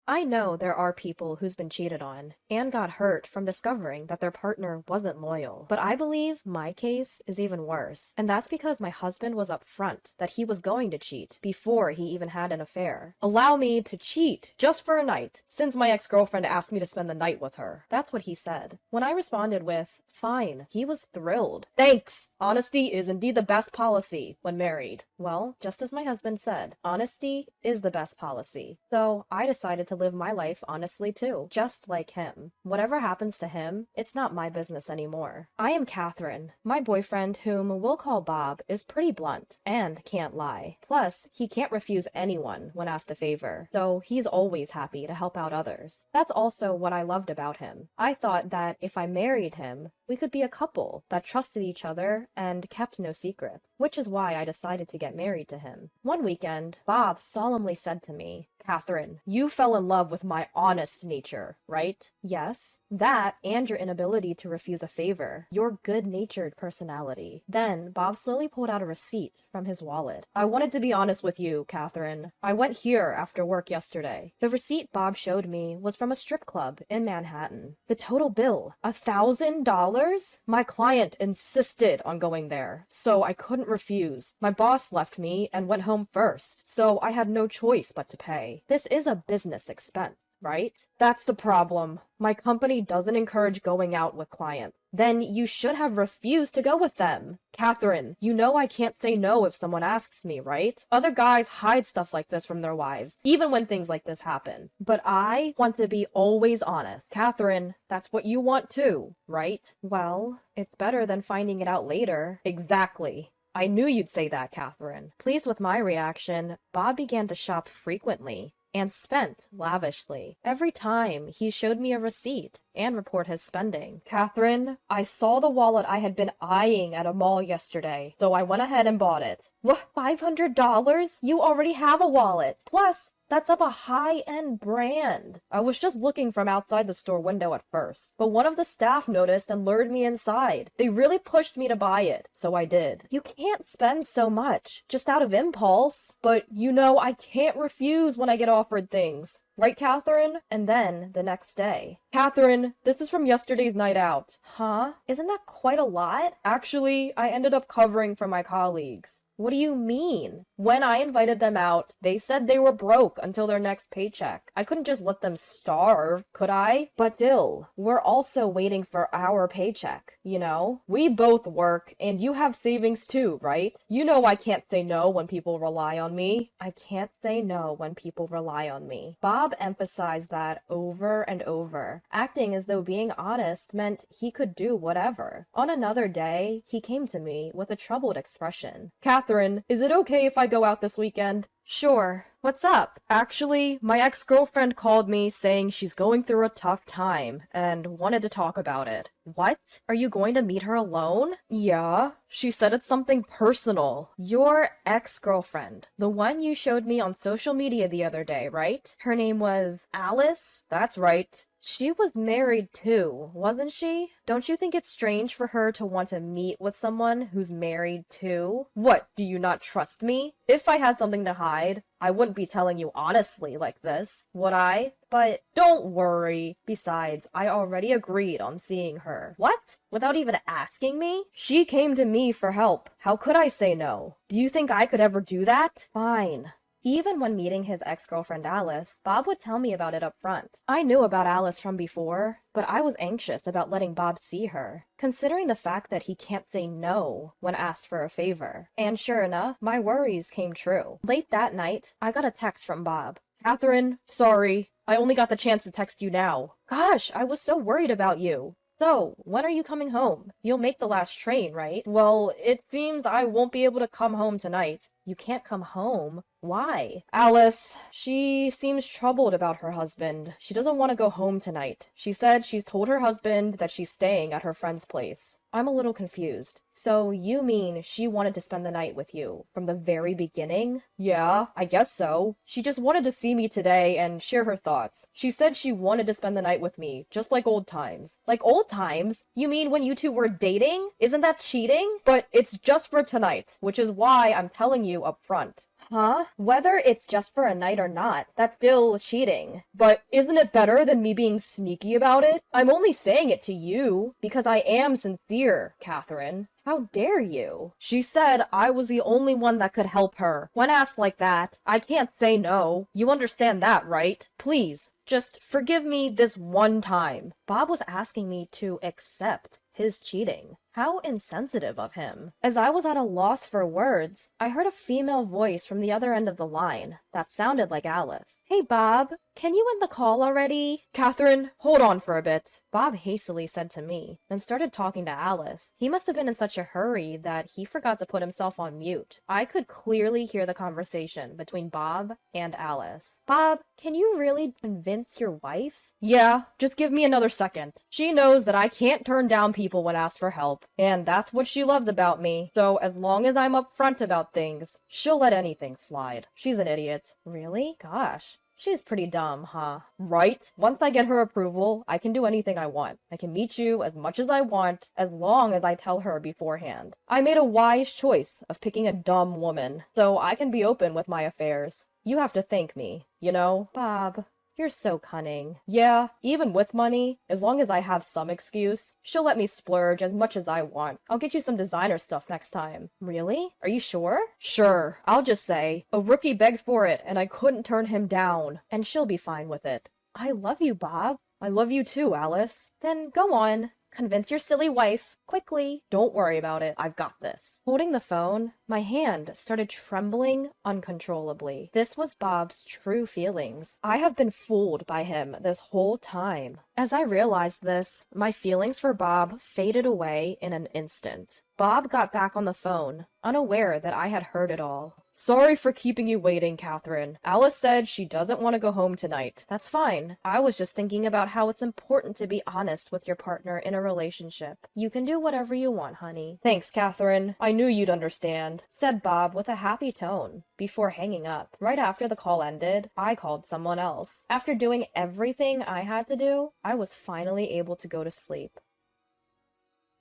I know there are people who's been cheated on and got hurt from discovering that their partner wasn't loyal, but I believe my case is even worse. And that's because my husband was upfront that he was going to cheat before he even had an affair. Allow me to cheat just for a night, since my ex-girlfriend asked me to spend the night with her. That's what he said. When I responded with, fine, he was thrilled. Thanks! Honesty is indeed the best policy when married. Well, just as my husband said, honesty is the best policy. So I decided to live my life honestly too, just like him. Whatever happens to him, it's not my business anymore. I am Catherine. My boyfriend, whom we'll call Bob, is pretty blunt and can't lie. Plus, he can't refuse anyone when asked a favor, so he's always happy to help out others. That's also what I loved about him. I thought that if I married him, we could be a couple that trusted each other and kept no secrets, which is why I decided to get married to him. One weekend, Bob solemnly said to me, Catherine, you fell in love with my honest nature, right? Yes. That and your inability to refuse a favor. Your good-natured personality. Then, Bob slowly pulled out a receipt from his wallet. I wanted to be honest with you, Catherine. I went here after work yesterday. The receipt Bob showed me was from a strip club in Manhattan. The total bill, $1,000? My client insisted on going there, so I couldn't refuse. My boss left me and went home first, so I had no choice but to pay. This is a business expense, right? That's the problem. My company doesn't encourage going out with clients. Then you should have refused to go with them. Catherine, you know I can't say no if someone asks me, right? Other guys hide stuff like this from their wives, even when things like this happen. But I want to be always honest. Catherine, that's what you want too, right? Well, it's better than finding it out later. Exactly. I knew you'd say that, Catherine. Pleased with my reaction, Bob began to shop frequently and spent lavishly. Every time he showed me a receipt and report his spending. Catherine, I saw the wallet I had been eyeing at a mall yesterday, so I went ahead and bought it. What, $500? You already have a wallet. Plus, that's of a high-end brand. I was just looking from outside the store window at first, but one of the staff noticed and lured me inside. They really pushed me to buy it, so I did. You can't spend so much, just out of impulse. But you know I can't refuse when I get offered things. Right, Catherine? And then, the next day. Catherine, this is from yesterday's night out. Huh? Isn't that quite a lot? Actually, I ended up covering for my colleagues. What do you mean? When I invited them out, they said they were broke until their next paycheck. I couldn't just let them starve, could I? But still, we're also waiting for our paycheck, you know? We both work, and you have savings too, right? You know I can't say no when people rely on me. I can't say no when people rely on me. Bob emphasized that over and over, acting as though being honest meant he could do whatever. On another day, he came to me with a troubled expression. Catherine, is it okay if I go out this weekend? Sure. What's up? Actually, my ex-girlfriend called me saying she's going through a tough time and wanted to talk about it. What? Are you going to meet her alone? Yeah. She said it's something personal. Your ex-girlfriend. The one you showed me on social media the other day, right? Her name was Alice? That's right. She was married too, wasn't she? Don't you think it's strange for her to want to meet with someone who's married too? What, do you not trust me? If I had something to hide, I wouldn't be telling you honestly like this, would I? But don't worry. Besides, I already agreed on seeing her. What? Without even asking me? She came to me for help. How could I say no? Do you think I could ever do that? Fine. Even when meeting his ex-girlfriend Alice, Bob would tell me about it up front. I knew about Alice from before, but I was anxious about letting Bob see her, considering the fact that he can't say no when asked for a favor. And sure enough, my worries came true. Late that night, I got a text from Bob. Catherine, sorry, I only got the chance to text you now. Gosh, I was so worried about you. So, when are you coming home? You'll make the last train, right? Well, it seems I won't be able to come home tonight. You can't come home? Why? Alice, she seems troubled about her husband. She doesn't want to go home tonight. She said she's told her husband that she's staying at her friend's place. I'm a little confused. So you mean she wanted to spend the night with you from the very beginning? Yeah, I guess so. She just wanted to see me today and share her thoughts. She said she wanted to spend the night with me, just like old times. Like old times? You mean when you two were dating? Isn't that cheating? But it's just for tonight, which is why I'm telling you up front. Huh? Whether it's just for a night or not, that's still cheating. But isn't it better than me being sneaky about it? I'm only saying it to you because I am sincere, Catherine. How dare you? She said I was the only one that could help her. When asked like that, I can't say no. You understand that, right? Please, just forgive me this one time. Bob was asking me to accept his cheating. How insensitive of him. As I was at a loss for words, I heard a female voice from the other end of the line that sounded like Alice. Hey, Bob, can you end the call already? Catherine, hold on for a bit, Bob hastily said to me, then started talking to Alice. He must have been in such a hurry that he forgot to put himself on mute. I could clearly hear the conversation between Bob and Alice. Bob, can you really convince your wife? Yeah, just give me another second. She knows that I can't turn down people when asked for help, and that's what she loves about me. So as long as I'm upfront about things, she'll let anything slide. She's an idiot. Really? Gosh. She's pretty dumb, huh? Right? Once I get her approval, I can do anything I want. I can meet you as much as I want, as long as I tell her beforehand. I made a wise choice of picking a dumb woman, so I can be open with my affairs. You have to thank me, you know? Bob, you're so cunning. Yeah, even with money, as long as I have some excuse, she'll let me splurge as much as I want. I'll get you some designer stuff next time. Really? Are you sure? Sure. I'll just say, a rookie begged for it and I couldn't turn him down, and she'll be fine with it. I love you, Bob. I love you too, Alice. Then go on. Convince your silly wife. Quickly. Don't worry about it. I've got this. Holding the phone, my hand started trembling uncontrollably. This was Bob's true feelings. I have been fooled by him this whole time. As I realized this, my feelings for Bob faded away in an instant. Bob got back on the phone, unaware that I had heard it all. Sorry for keeping you waiting, Catherine. Alice said she doesn't want to go home tonight. That's fine. I was just thinking about how it's important to be honest with your partner in a relationship. You can do whatever you want, honey. Thanks, Catherine. I knew you'd understand, said Bob with a happy tone, before hanging up. Right after the call ended, I called someone else. After doing everything I had to do, I was finally able to go to sleep.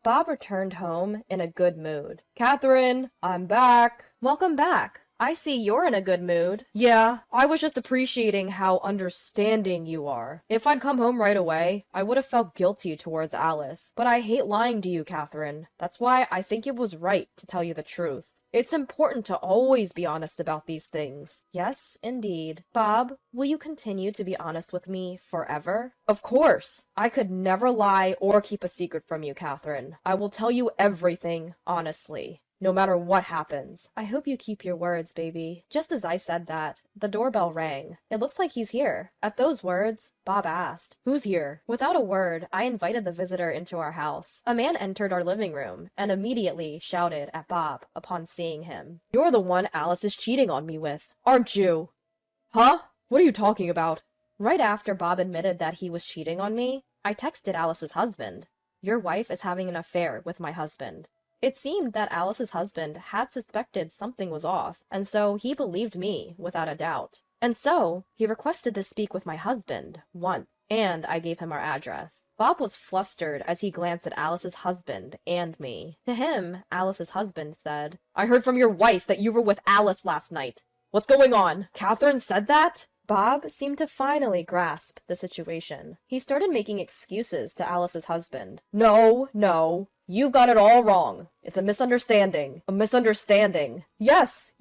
Bob returned home in a good mood. Catherine, I'm back. Welcome back. I see you're in a good mood. Yeah, I was just appreciating how understanding you are. If I'd come home right away, I would have felt guilty towards Alice. But I hate lying to you, Catherine. That's why I think it was right to tell you the truth. It's important to always be honest about these things. Yes, indeed. Bob, will you continue to be honest with me forever? Of course. I could never lie or keep a secret from you, Catherine. I will tell you everything, honestly. No matter what happens. I hope you keep your words, baby. Just as I said that, the doorbell rang. It looks like he's here. At those words, Bob asked, "Who's here?" Without a word, I invited the visitor into our house. A man entered our living room and immediately shouted at Bob upon seeing him. "You're the one Alice is cheating on me with, aren't you?" Huh? What are you talking about? Right after Bob admitted that he was cheating on me, I texted Alice's husband. Your wife is having an affair with my husband. It seemed that Alice's husband had suspected something was off, and so he believed me without a doubt. And so, he requested to speak with my husband once, and I gave him our address. Bob was flustered as he glanced at Alice's husband and me. To him, Alice's husband said, "I heard from your wife that you were with Alice last night. What's going on? Catherine said that?" Bob seemed to finally grasp the situation. He started making excuses to Alice's husband. No. You've got it all wrong. It's a misunderstanding. A misunderstanding. Yes.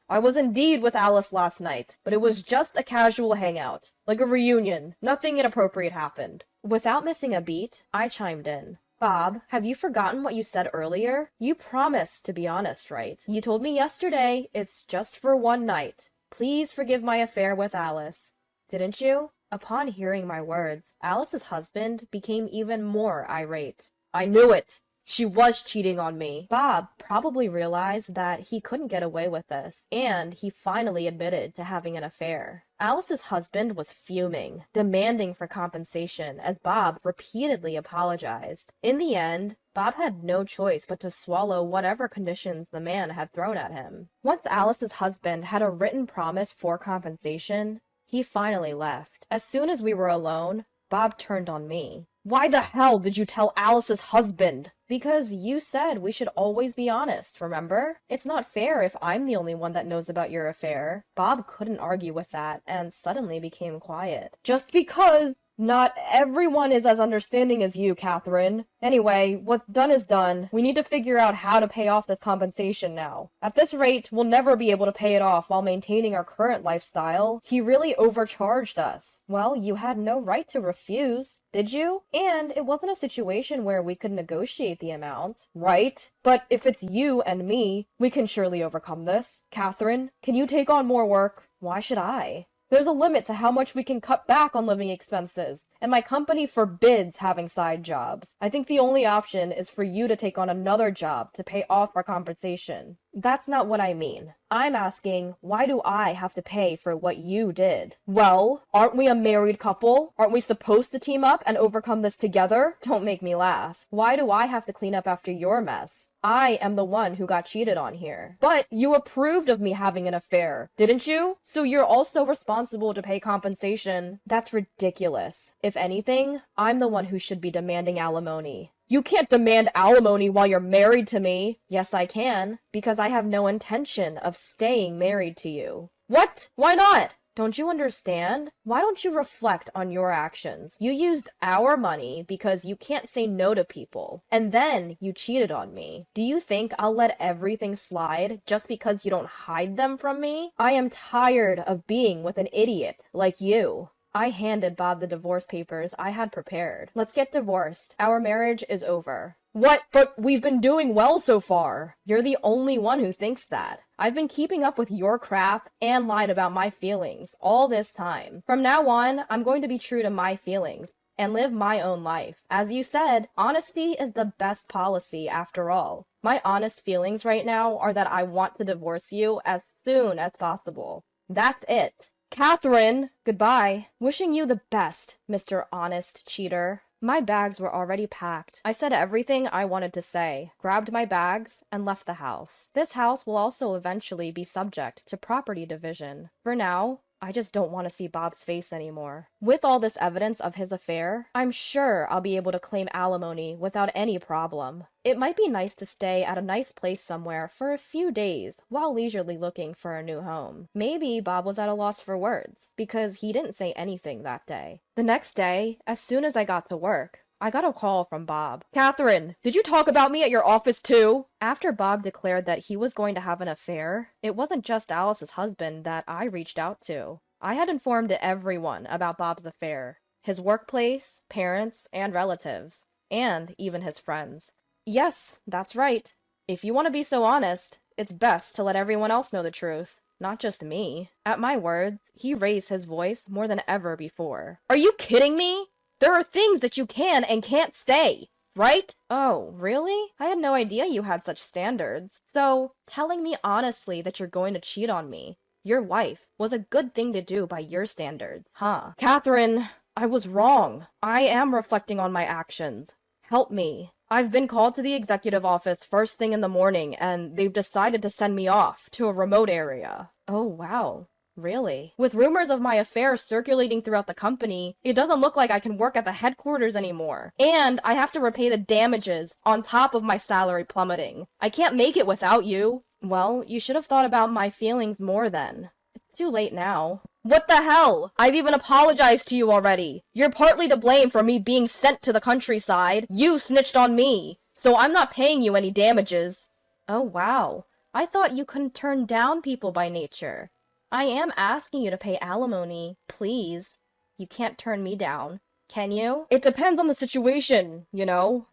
I was indeed with Alice last night, but it was just a casual hangout. Like a reunion. Nothing inappropriate happened. Without missing a beat, I chimed in. Bob, have you forgotten what you said earlier? You promised to be honest, right? You told me yesterday it's just for one night. Please forgive my affair with Alice. Didn't you? Upon hearing my words, Alice's husband became even more irate. I knew it! She was cheating on me. Bob probably realized that he couldn't get away with this, and he finally admitted to having an affair. Alice's husband was fuming, demanding for compensation as Bob repeatedly apologized. In the end, Bob had no choice but to swallow whatever conditions the man had thrown at him. Once Alice's husband had a written promise for compensation, he finally left. As soon as we were alone, Bob turned on me. Why the hell did you tell Alice's husband? Because you said we should always be honest, remember? It's not fair if I'm the only one that knows about your affair. Bob couldn't argue with that and suddenly became quiet. Just because not everyone is as understanding as you, Catherine. Anyway, what's done is done. We need to figure out how to pay off this compensation now. At this rate, we'll never be able to pay it off while maintaining our current lifestyle. He really overcharged us. Well, you had no right to refuse, did you? And it wasn't a situation where we could negotiate the amount, right? But if it's you and me, we can surely overcome this. Catherine, can you take on more work? Why should I? There's a limit to how much we can cut back on living expenses, and my company forbids having side jobs. I think the only option is for you to take on another job to pay off our compensation. That's not what I mean. I'm asking, why do I have to pay for what you did? Well, aren't we a married couple? Aren't we supposed to team up and overcome this together? Don't make me laugh. Why do I have to clean up after your mess? I am the one who got cheated on here. But you approved of me having an affair, didn't you? So you're also responsible to pay compensation. That's ridiculous. If anything, I'm the one who should be demanding alimony. You can't demand alimony while you're married to me. Yes, I can, because I have no intention of staying married to you. What? Why not? Don't you understand? Why don't you reflect on your actions? You used our money because you can't say no to people, and then you cheated on me. Do you think I'll let everything slide just because you don't hide them from me? I am tired of being with an idiot like you. I handed Bob the divorce papers I had prepared. Let's get divorced. Our marriage is over. What? But we've been doing well so far. You're the only one who thinks that. I've been keeping up with your crap and lied about my feelings all this time. From now on, I'm going to be true to my feelings and live my own life. As you said, honesty is the best policy after all. My honest feelings right now are that I want to divorce you as soon as possible. That's it. Catherine, goodbye. Wishing you the best, Mr. Honest Cheater. My bags were already packed. I said everything I wanted to say, grabbed my bags, and left the house. This house will also eventually be subject to property division. For now, I just don't want to see Bob's face anymore. With all this evidence of his affair, I'm sure I'll be able to claim alimony without any problem. It might be nice to stay at a nice place somewhere for a few days while leisurely looking for a new home. Maybe Bob was at a loss for words, because he didn't say anything that day. The next day, as soon as I got to work, I got a call from Bob. Catherine, did you talk about me at your office too? After Bob declared that he was going to have an affair, it wasn't just Alice's husband that I reached out to. I had informed everyone about Bob's affair, his workplace, parents, and relatives, and even his friends. Yes, that's right. If you want to be so honest, it's best to let everyone else know the truth, not just me. At my words, he raised his voice more than ever before. Are you kidding me? There are things that you can and can't say, right? Oh, really? I had no idea you had such standards. So, telling me honestly that you're going to cheat on me, your wife, was a good thing to do by your standards, huh? Catherine, I was wrong. I am reflecting on my actions. Help me. I've been called to the executive office first thing in the morning, and they've decided to send me off to a remote area. Oh, wow. Really? With rumors of my affair circulating throughout the company, it doesn't look like I can work at the headquarters anymore. And I have to repay the damages on top of my salary plummeting. I can't make it without you. Well, you should have thought about my feelings more then. It's too late now. What the hell? I've even apologized to you already. You're partly to blame for me being sent to the countryside. You snitched on me. So I'm not paying you any damages. Oh, wow. I thought you couldn't turn down people by nature. I am asking you to pay alimony, please. You can't turn me down, can you? It depends on the situation, you know.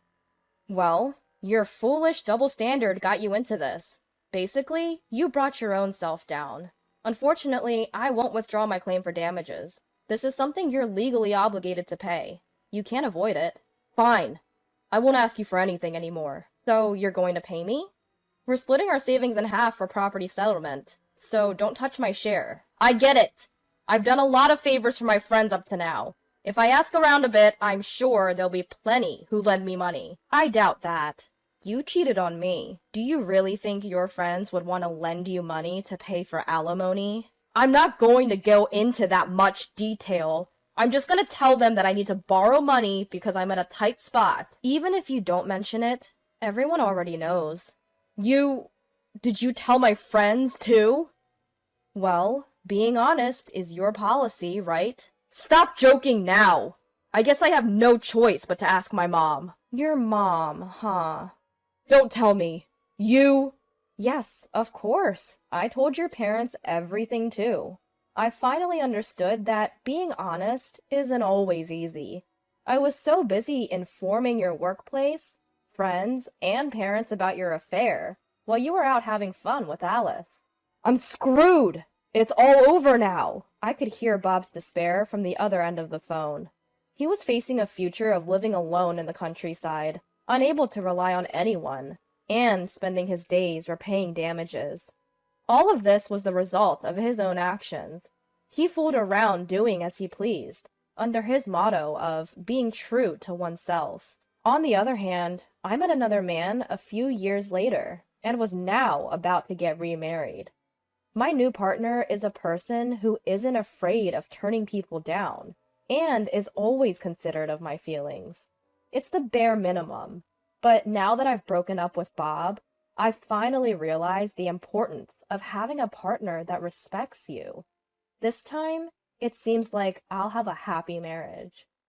Well, your foolish double standard got you into this. Basically, you brought your own self down. Unfortunately, I won't withdraw my claim for damages. This is something you're legally obligated to pay. You can't avoid it. Fine. I won't ask you for anything anymore. So, you're going to pay me? We're splitting our savings in half for property settlement. So don't touch my share. I get it. I've done a lot of favors for my friends up to now. If I ask around a bit, I'm sure there'll be plenty who lend me money. I doubt that. You cheated on me. Do you really think your friends would want to lend you money to pay for alimony? I'm not going to go into that much detail. I'm just gonna tell them that I need to borrow money because I'm in a tight spot. Even if you don't mention it, everyone already knows. Did you tell my friends too? Well, being honest is your policy, right? Stop joking now! I guess I have no choice but to ask my mom. Your mom, huh? Don't tell me. You... Yes, of course. I told your parents everything too. I finally understood that being honest isn't always easy. I was so busy informing your workplace, friends, and parents about your affair while you were out having fun with Alice. I'm screwed! It's all over now! I could hear Bob's despair from the other end of the phone. He was facing a future of living alone in the countryside, unable to rely on anyone, and spending his days repaying damages. All of this was the result of his own actions. He fooled around doing as he pleased, under his motto of being true to oneself. On the other hand, I met another man a few years later, and was now about to get remarried. My new partner is a person who isn't afraid of turning people down, and is always considerate of my feelings. It's the bare minimum. But now that I've broken up with Bob, I finally realized the importance of having a partner that respects you. This time, it seems like I'll have a happy marriage.